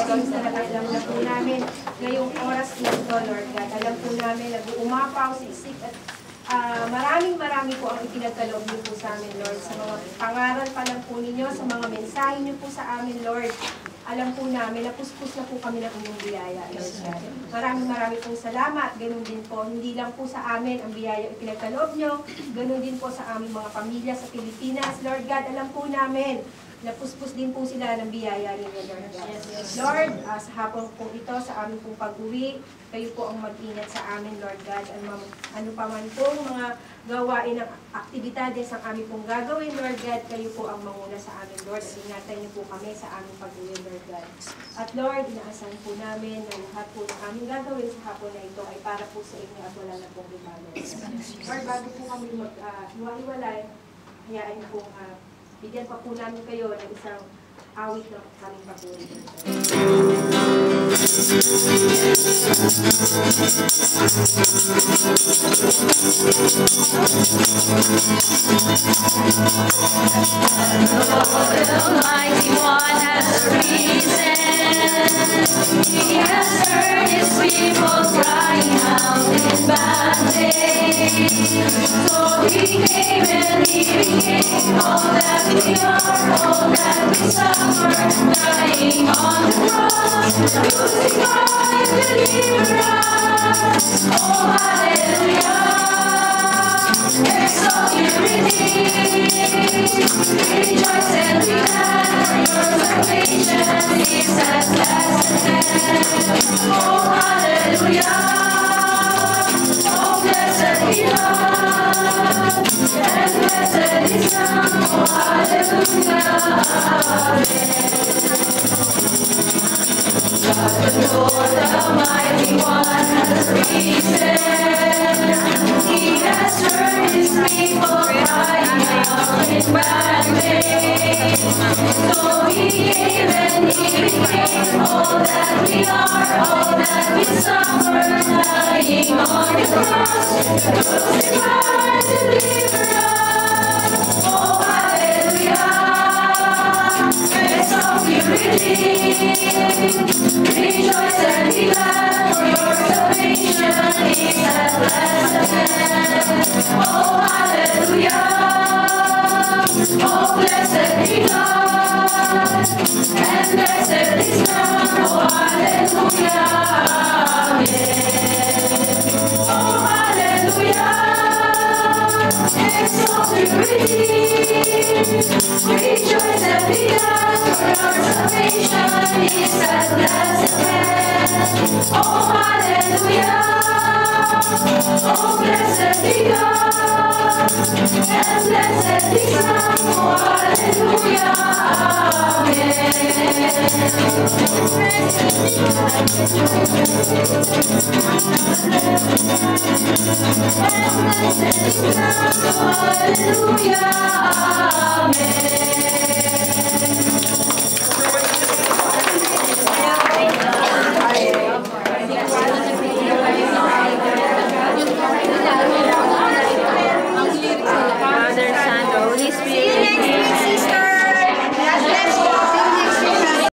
Lord, alam na po namin ngayong oras na ito, Lord God. Alam po namin, nag-uumapaw, sisik at marami po ang ipinagkaloob niyo po sa amin, Lord. Sa mga pangaral pa lang po ninyo, sa mga mensahe niyo po sa amin, Lord. Alam po namin, napuspos na po kami ng inyong biyaya, Lord God. Marami pong salamat. Ganun din po, hindi lang po sa amin ang biyaya ipinagkaloob niyo, ganun din po sa aming mga pamilya sa Pilipinas, Lord God. Alam po namin, napuspos din po sila ng biyaya ninyo, Lord God. Lord, sa hapon po ito, sa aming pong pag-uwi, kayo po ang mag-ingat sa amin, Lord God. Ano pa man pong mga gawain ng aktibidades ang aming pong gagawin, Lord God, kayo po ang manguna sa amin, Lord. At ingatan niyo po kami sa aming pag-uwi, Lord God. At Lord, inaasahan po namin na lahat po ng aming gagawin sa hapon na ito ay para po sa inyo at wala na pong ibalo. Lord, bago po kami mag-hiwa-hiwalay, hayaan niyo po bigyan pa po namin kayo ng isang awit na kaming papuri. The Almighty One has arisen. He has heard his people crying out in bad days. So he came and he became all that we are, all that we suffer, dying on the cross, crucified, deliver us. Oh, hallelujah. Exalt you, redeemed. Rejoice and be glad, your salvation is at last at hand. Oh, hallelujah. Oh, blessed be God, and blessed is Son. Oh, hallelujah. God, the Lord, the mighty one, has risen. He has heard his people crying out in bad days. So he came and he became all that we are, all that we suffer, dying on the cross, crucified, deliver us. Oh, hallelujah. Exalt you, redeemed. Rejoice and be glad, for your salvation is at last at hand. Oh, hallelujah. Oh, blessed be God, and blessed is Son. Oh, hallelujah. Amen. Oh, hallelujah. Exalt you, redeemed. Rejoice and be glad, for your salvation is at last at hand. Oh, hallelujah. Oh, blessed be God, and blessed be Son. Oh, hallelujah. Amen. And blessed be Son. Oh, hallelujah. Amen.